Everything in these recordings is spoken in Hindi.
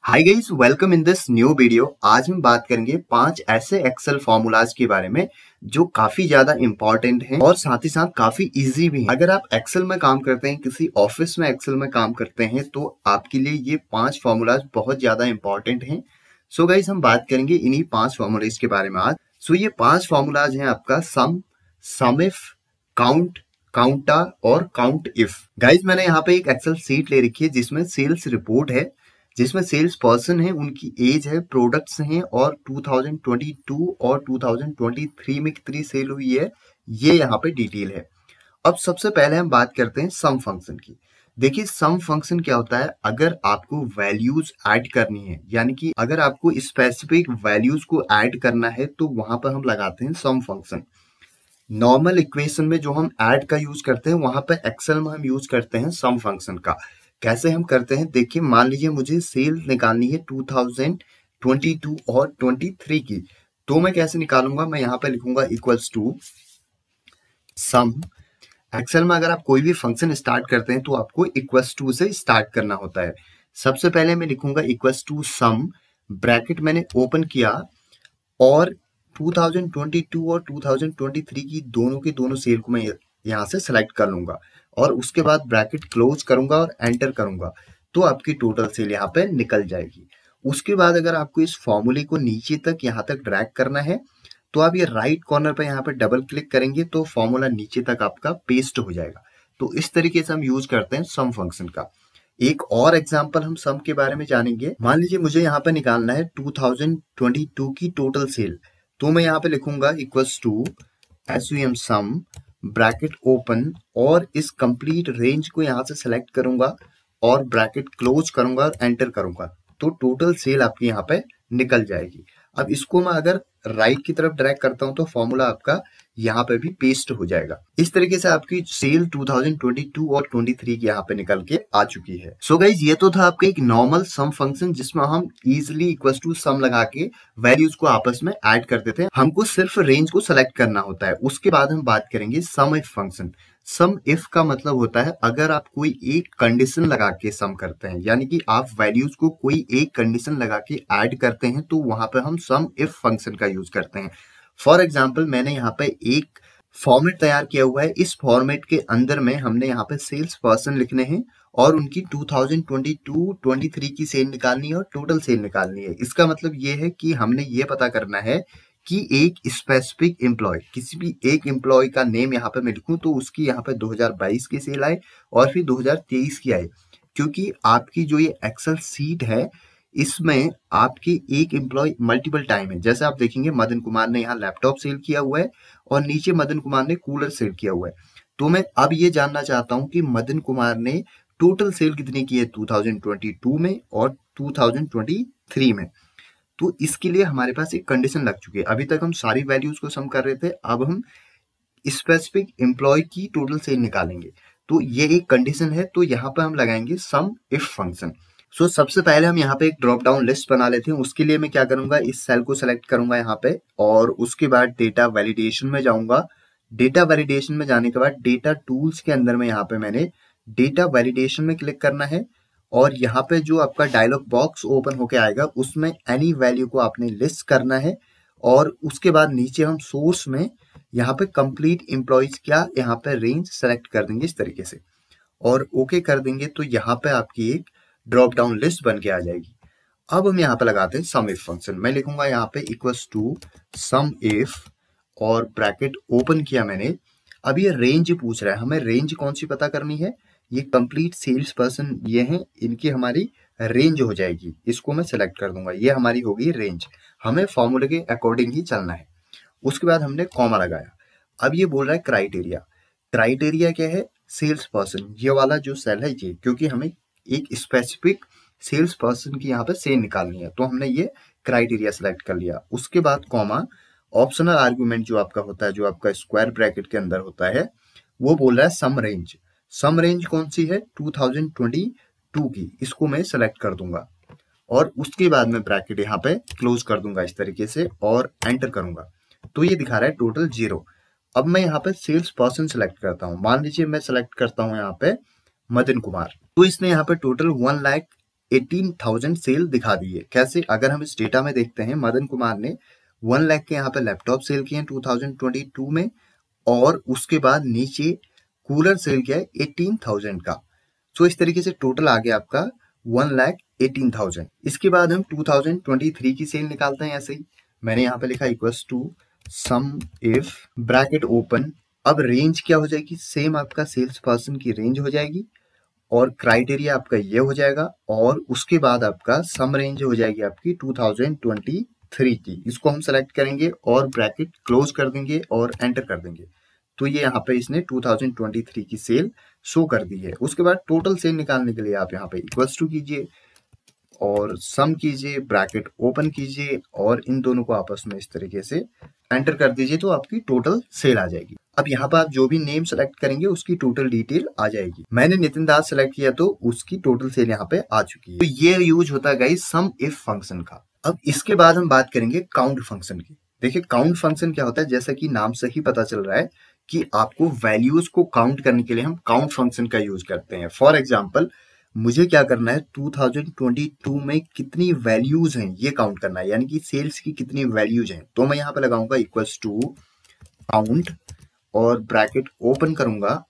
Hi guys, welcome in this new video. आज हम बात करेंगे 5 ऐसे एक्सेल फॉर्मूलाज के बारे में जो काफी ज्यादा इंपॉर्टेंट हैं और साथ ही साथ काफी इजी भी हैं। अगर आप एक्सेल में काम करते हैं, किसी ऑफिस में एक्सेल में काम करते हैं, तो आपके लिए ये 5 फॉर्मूलाज बहुत ज्यादा इंपॉर्टेंट हैं। सो गाइस, हम बात करेंगे इन्हीं 5 फॉर्मूलाज के बारे में आज। सो ये 5 फॉर्मूलाज हैं आपका सम इफ, काउंट, काउंटा और काउंट इफ। गाइस, मैंने यहाँ पे एक एक्सेल शीट ले रखी है जिसमें सेल्स रिपोर्ट है, जिसमें सेल्स पर्सन है, उनकी एज है, प्रोडक्ट्स हैं और 2022 और 2023 में कितनी सेल हुई है, ये यहाँ पे डिटेल है। अब सबसे पहले हम बात करते हैं सम फंक्शन की। देखिए, सम फंक्शन क्या होता है? अगर आपको वैल्यूज ऐड करनी है, यानी कि अगर आपको स्पेसिफिक वैल्यूज को ऐड करना है, तो वहां पर हम लगाते हैं सम फंक्शन। नॉर्मल इक्वेशन में जो हम ऐड का यूज करते हैं, वहां पर एक्सेल में हम यूज करते हैं सम फंक्शन का। कैसे हम करते हैं? देखिए, मान लीजिए मुझे सेल निकालनी है 2022 और 23 की, तो मैं कैसे निकालूंगा? मैं यहाँ पे लिखूंगा इक्वल्स टू सम। एक्सेल में अगर आप कोई भी फंक्शन स्टार्ट करते हैं तो आपको इक्वल्स टू से स्टार्ट करना होता है। सबसे पहले मैं लिखूंगा इक्वल्स टू सम, ब्रैकेट मैंने ओपन किया और 2022 और 2023 की दोनों के दोनों सेल को मैं यहाँ से सेलेक्ट कर लूंगा और उसके बाद ब्रैकेट क्लोज करूंगा और एंटर करूंगा, तो आपकी टोटल सेल यहाँ पे निकल जाएगी। उसके बाद अगर आपको इस फॉर्मूले को नीचे तक यहाँ तक ड्रैग करना है, तो आप ये राइट कॉर्नर पे यहाँ पे डबल क्लिक करेंगे तो फॉर्मूला नीचे तक आपका पेस्ट हो जाएगा। तो इस तरीके से हम यूज करते हैं सम फंक्शन का। एक और एग्जांपल हम सम के बारे में जानेंगे। मान लीजिए मुझे यहाँ पे निकालना है 2022 की टोटल सेल, तो मैं यहाँ पे लिखूंगा equals to SUM sum, bracket open और इस कंप्लीट रेंज को यहाँ से सेलेक्ट करूंगा और ब्रैकेट क्लोज करूंगा और एंटर करूंगा, तो टोटल सेल आपकी यहाँ पे निकल जाएगी। अब इसको मैं अगर राइट की तरफ ड्रैग करता हूं तो फॉर्मूला आपका यहाँ पे भी पेस्ट हो जाएगा। इस तरीके से आपकी सेल 2022 और 23 की यहाँ पे निकल के आ चुकी है। सो गाइज, ये तो था आपका एक नॉर्मल सम फंक्शन जिसमें हम इजिली इक्वल टू सम लगा के वैल्यूज को आपस में ऐड करते थे। हमको सिर्फ रेंज को सेलेक्ट करना होता है। उसके बाद हम बात करेंगे सम इफ फंक्शन। सम इफ का मतलब होता है अगर आप कोई एक कंडीशन लगा के सम करते हैं, यानी कि आप वैल्यूज को कोई एक कंडीशन लगा के ऐड करते हैं, तो वहां पे हम सम इफ फंक्शन का यूज करते हैं। फॉर एग्जाम्पल, मैंने यहाँ पे एक फॉर्मेट तैयार किया हुआ है। इस फॉर्मेट के अंदर में हमने यहाँ पे सेल्स पर्सन लिखने हैं और उनकी 2022-23 की सेल निकालनी है और टोटल सेल निकालनी है। इसका मतलब ये है कि हमने ये पता करना है कि एक स्पेसिफिक एम्प्लॉय, किसी भी एक एम्प्लॉय का नेम यहाँ पे मैं लिखूं तो उसकी यहाँ पे 2022 की सेल आए और फिर 2023 की आए, क्योंकि आपकी जो ये एक्सेल सीट है इसमें आपकी एक एम्प्लॉय मल्टीपल टाइम है। जैसे आप देखेंगे, मदन कुमार ने यहाँ लैपटॉप सेल किया हुआ है और नीचे मदन कुमार ने कूलर सेल किया हुआ है। तो मैं अब ये जानना चाहता हूँ कि मदन कुमार ने टोटल सेल कितनी की है 2022 में और 2023 में। तो इसके लिए हमारे पास एक कंडीशन लग चुकी है। अभी तक हम सारी वैल्यूज को सम कर रहे थे, अब हम स्पेसिफिक एम्प्लॉय की टोटल सेल निकालेंगे। तो ये एक कंडीशन है, तो यहाँ पे हम लगाएंगे सम इफ फंक्शन। सो सबसे पहले हम यहाँ पे एक ड्रॉप डाउन लिस्ट बना लेते हैं। उसके लिए मैं क्या करूंगा, इस सेल को सेलेक्ट करूंगा यहाँ पे और उसके बाद डेटा वैलिडेशन में जाऊंगा। डेटा वैलिडेशन में जाने के बाद डेटा टूल्स के अंदर में यहाँ पे मैंने डेटा वैलिडेशन में क्लिक करना है और यहाँ पे जो आपका डायलॉग बॉक्स ओपन होके आएगा उसमें एनी वैल्यू को आपने लिस्ट करना है और उसके बाद नीचे हम सोर्स में यहाँ पे कंप्लीट एम्प्लॉइज क्या यहाँ पे रेंज सेलेक्ट कर देंगे इस तरीके से और ओके कर देंगे, तो यहाँ पे आपकी एक ड्रॉप डाउन लिस्ट बन के आ जाएगी। अब हम यहाँ पे लगाते हैं सम इफ फंक्शन। मैं लिखूंगा यहाँ पे इक्वल्स टू सम इफ और ब्रैकेट ओपन किया मैंने। अब ये रेंज पूछ रहा है, हमें रेंज कौन सी पता करनी है? ये कंप्लीट सेल्स पर्सन ये हैं, इनकी हमारी रेंज हो जाएगी। इसको मैं सेलेक्ट कर दूंगा, ये हमारी होगी रेंज। हमें फॉर्मूले के अकॉर्डिंग ही चलना है। उसके बाद हमने कॉमा लगाया। अब ये बोल रहा है क्राइटेरिया। क्राइटेरिया क्या है? सेल्स पर्सन, ये वाला जो सेल है ये, क्योंकि हमें एक स्पेसिफिक सेल्स पर्सन की यहाँ पे सेल निकालनी है, तो हमने ये क्राइटेरिया सेलेक्ट कर लिया। उसके बाद कॉमा, ऑप्शनल आर्गुमेंट जो आपका होता है, जो आपका स्क्वायर ब्रैकेट के अंदर होता है, वो बोल रहा है सम रेंज। सम रेंज कौन सी है? 2022 की, इसको मैं सेलेक्ट कर दूंगा और उसके बाद मैं ब्रैकेट यहाँ पे क्लोज कर दूंगा इस तरीके से और एंटर करूंगा, तो ये दिखा रहा है टोटल 0। अब मैं यहाँ पे सेल्स पर्सन सेलेक्ट करता हूँ। मान लीजिए मैं सेलेक्ट करता हूँ यहाँ पे मदन कुमार, तो इसने यहाँ पे टोटल 1 18,000 सेल दिखा दी है। कैसे? अगर हम इस डेटा में देखते हैं, मदन कुमार ने 1 लाख के यहाँ पे लैपटॉप सेल किए हैं 2022 में, और उसके बाद नीचे कूलर सेल किया है 18,000 का। सो इस तरीके से टोटल आ गया आपका 1,18,000। इसके बाद हम 2023 की सेल निकालते हैं। ऐसे ही मैंने यहाँ पे लिखा equals to sum if bracket open. अब रेंज क्या हो जाएगी? सेम आपका सेल्स पर्सन की रेंज हो जाएगी, और क्राइटेरिया आपका ये हो जाएगा, और उसके बाद आपका सम रेंज हो जाएगी आपकी 2023 की। इसको हम सेलेक्ट करेंगे और ब्रैकेट क्लोज कर देंगे और एंटर कर देंगे। तो ये यहाँ पे इसने 2023 की सेल शो कर दी है। उसके बाद टोटल सेल निकालने के लिए आप यहाँ पे इक्वल्स टू कीजिए और सम कीजिए, ब्रैकेट ओपन कीजिए, और इन दोनों को आपस में इस तरीके से एंटर कर दीजिए, तो आपकी टोटल सेल आ जाएगी। अब यहाँ पर आप जो भी नेम सेलेक्ट करेंगे उसकी टोटल डिटेल आ जाएगी। मैंने नितिन दास सेलेक्ट किया तो उसकी टोटल सेल यहाँ पे आ चुकी है। तो ये यूज होता है गाइस सम इफ फंक्शन का। अब इसके बाद हम बात करेंगे काउंट फंक्शन की। देखिए काउंट फंक्शन क्या होता है, जैसा कि नाम से ही पता चल रहा है कि आपको वैल्यूज को काउंट करने के लिए हम काउंट फंक्शन का यूज करते हैं। फॉर एग्जाम्पल मुझे क्या करना है, 2022 में कितनी वैल्यूज हैं ये काउंट करना है, यानी कि सेल्स की कितनी वैल्यूज हैं। तो मैं यहाँ पे लगाऊंगा इक्वल्स टू काउंट और ब्रैकेट ओपन करूंगा।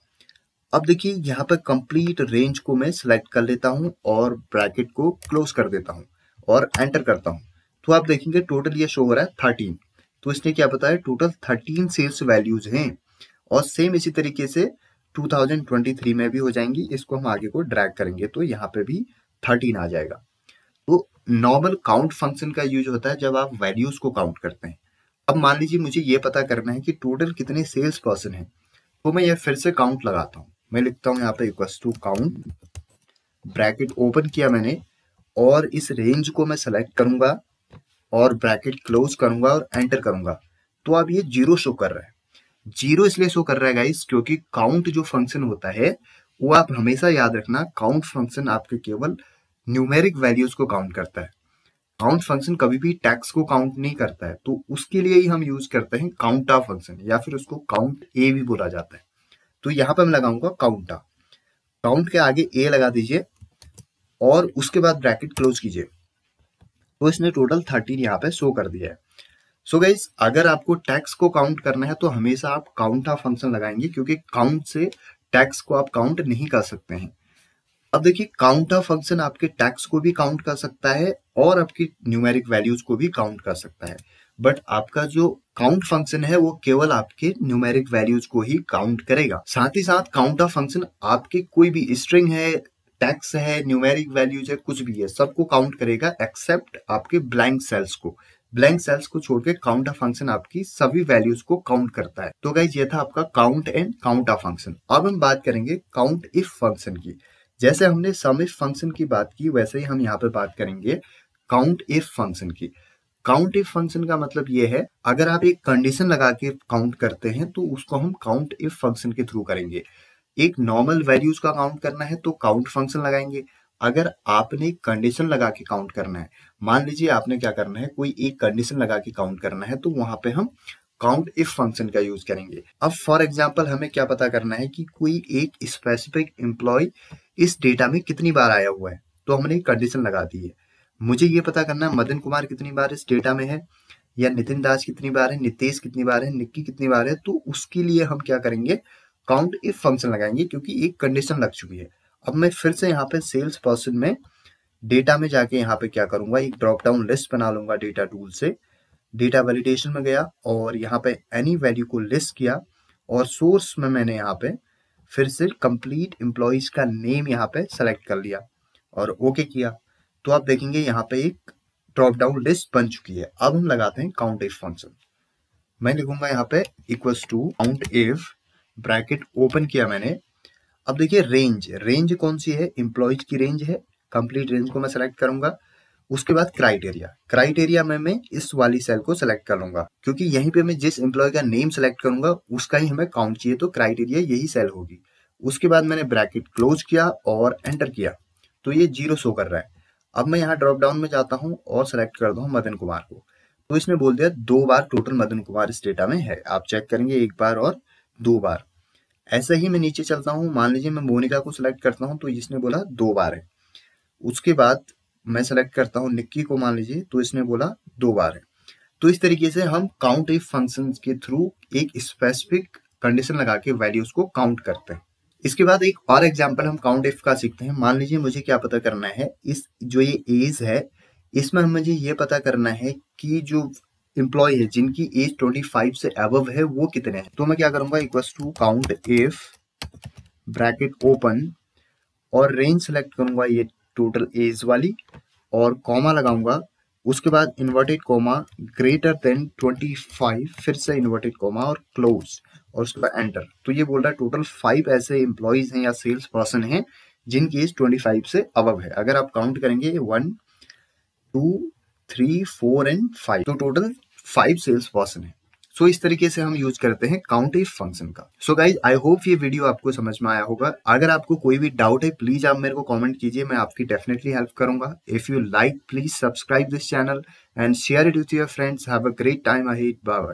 अब देखिए यहाँ पर कंप्लीट रेंज को मैं सिलेक्ट कर लेता हूं और ब्रैकेट को क्लोज कर देता हूं और एंटर करता हूं। तो आप देखेंगे टोटल ये शो हो रहा है 13। तो इसने क्या बताया, टोटल 13 सेल्स वैल्यूज हैं, और सेम इसी तरीके से 2023 में भी हो जाएंगी। इसको हम आगे को ड्रैग करेंगे तो यहाँ पे भी 13 आ जाएगा। तो नॉर्मल काउंट फंक्शन का यूज होता है जब आप वैल्यूज को काउंट करते हैं। अब मान लीजिए मुझे ये पता करना है कि टोटल कितने सेल्स पर्सन हैं, तो मैं ये फिर से काउंट लगाता हूँ। मैं लिखता हूँ यहाँ पे equals to count, bracket open किया मैंने, और इस रेंज को मैं सेलेक्ट करूंगा और ब्रैकेट क्लोज करूंगा और एंटर करूंगा। तो अब ये 0 शो कर रहा है। 0 इसलिए शो कर रहा है गाइस क्योंकि काउंट जो फंक्शन होता है वो आप हमेशा याद रखना, काउंट फंक्शन आपके केवल न्यूमेरिक वैल्यूज को काउंट करता है। काउंट फंक्शन कभी भी टैक्स को काउंट नहीं करता है। तो उसके लिए ही हम यूज करते हैं काउंटा फंक्शन, या फिर उसको काउंट ए भी बोला जाता है। तो यहाँ पे मैं लगाऊंगा काउंटा, काउंट के आगे ए लगा दीजिए और उसके बाद ब्रैकेट क्लोज कीजिए। तो इसने टोटल 13 यहाँ पे शो कर दिया है। सो गाइस अगर आपको टैक्स को काउंट करना है तो हमेशा आप काउंटा फंक्शन लगाएंगे, क्योंकि काउंट से टैक्स को आप काउंट नहीं कर सकते हैं। अब देखिए काउंटर फंक्शन आपके टैक्स को भी काउंट कर सकता है और आपकी न्यूमेरिक वैल्यूज को भी काउंट कर सकता है, बट आपका जो काउंट फंक्शन है वो केवल आपके न्यूमेरिक वैल्यूज को ही काउंट करेगा। साथ ही साथ काउंटर फंक्शन आपके कोई भी स्ट्रिंग है, टैक्स है, न्यूमेरिक वैल्यूज है, कुछ भी है, सबको काउंट करेगा एक्सेप्ट आपके ब्लैंक सेल्स को। ब्लैंक सेल्स को छोड़ के काउंटर फंक्शन आपकी सभी वैल्यूज को काउंट करता है। तो गाइस ये था आपका काउंट एंड काउंटर फंक्शन। अब हम बात करेंगे काउंट इफ फंक्शन की। जैसे हमने सम इफ फंक्शन की बात की वैसे ही हम यहाँ पे बात करेंगे काउंट इफ फंक्शन की। काउंट इफ फंक्शन का मतलब ये है, अगर आप एक कंडीशन लगा के काउंट करते हैं तो उसको हम काउंट इफ फंक्शन के थ्रू करेंगे। एक नॉर्मल वैल्यूज का काउंट करना है तो काउंट फंक्शन लगाएंगे। अगर आपने कंडीशन लगा के काउंट करना है, मान लीजिए आपने क्या करना है, कोई एक कंडीशन लगा के काउंट करना है, तो वहां पे हम काउंट इफ फंक्शन का यूज करेंगे। अब फॉर एग्जांपल हमें क्या पता करना है कि कोई एक स्पेसिफिक एम्प्लॉय इस डेटा में कितनी बार आया हुआ है, तो हमने एक कंडीशन लगा दी है। मुझे ये पता करना है मदन कुमार कितनी बार इस डेटा में है, या नितिन दास कितनी बार है, नितेश कितनी बार है, निक्की कितनी बार है। तो उसके लिए हम क्या करेंगे, काउंट इफ फंक्शन लगाएंगे, क्योंकि एक कंडीशन लग चुकी है। अब मैं फिर से यहाँ पे सेल्स पर्सन में डेटा में जाके यहाँ पे क्या करूंगा, एक ड्रॉप डाउन लिस्ट बना लूंगा डेटा टूल से। डेटा वैलिडेशन में गया और यहाँ पे एनी वैल्यू को लिस्ट किया, और सोर्स में मैंने यहाँ पे फिर से कंप्लीट एम्प्लॉइज का नेम यहाँ पे सेलेक्ट कर लिया और ओके किया। तो आप देखेंगे यहाँ पे एक ड्रॉप डाउन लिस्ट बन चुकी है। अब हम लगाते हैं काउंट इफ फंक्शन। मैं लिखूंगा यहाँ पे equals to count if, bracket open किया मैंने। अब देखिए रेंज कौन सी है, एम्प्लॉइज की रेंज है। कंप्लीट रेंज को मैं सेलेक्ट करूंगा। उसके बाद क्राइटेरिया में मैं इस वाली सेल को सेलेक्ट कर लूंगा, क्योंकि यहीं पे मैं जिस एम्प्लॉय का नेम सेलेक्ट करूंगा उसका ही हमें काउंट चाहिए, तो क्राइटेरिया यही सेल होगी। उसके बाद मैंने ब्रैकेट क्लोज किया और एंटर किया, तो ये 0 शो कर रहा है। अब मैं यहाँ ड्रॉप डाउन में जाता हूँ और सेलेक्ट करता हूँ मदन कुमार को, तो इसने बोल दिया 2 बार टोटल मदन कुमार इस डेटा में है। आप चेक करेंगे 1 बार और 2 बार। ऐसे ही मैं नीचे चलता हूँ, मान लीजिए मैं मोनिका को सिलेक्ट करता हूँ तो इसने बोला 2 बार है। उसके बाद मैं सेलेक्ट करता हूँ निक्की को, मान लीजिए, तो इसने बोला 2 बार है। तो इस तरीके से हम काउंट इफ फंक्शन के थ्रू एक स्पेसिफिक कंडीशन लगा के वैल्यूज को काउंट करते हैं। इसके बाद एक और एग्जांपल हम काउंट इफ का सीखते हैं। मान लीजिए मुझे क्या पता करना है, इस जो ये एज है इसमें मुझे ये पता करना है कि जो एम्प्लॉय है जिनकी एज 25 से अबव है वो कितने हैं। तो मैं क्या करूंगा, equals to count if bracket open और रेंज सेलेक्ट करूंगा ये टोटल एज वाली और कॉमा लगाऊंगा। उसके बाद इन्वर्टेड कॉमा ग्रेटर देन 25, फिर से इन्वर्टेड कॉमा और क्लोज और उसके बाद एंटर। तो ये बोल रहा है टोटल 5 ऐसे एम्प्लॉयज हैं या सेल्स पर्सन हैं जिनकी एज 25 से अबव है। अगर आप काउंट करेंगे 1 2 3 4 एंड 5, तो टोटल 5 सेल्स पर्सन है। सो इस तरीके से हम यूज करते हैं काउंट इफ फंक्शन का। सो गाइज, आई होप ये वीडियो आपको समझ में आया होगा। अगर आपको कोई भी डाउट है प्लीज आप मेरे को कमेंट कीजिए, मैं आपकी डेफिनेटली हेल्प करूंगा। If you like please subscribe this channel and share it with your friends. Have a great time ahead. Bye bye.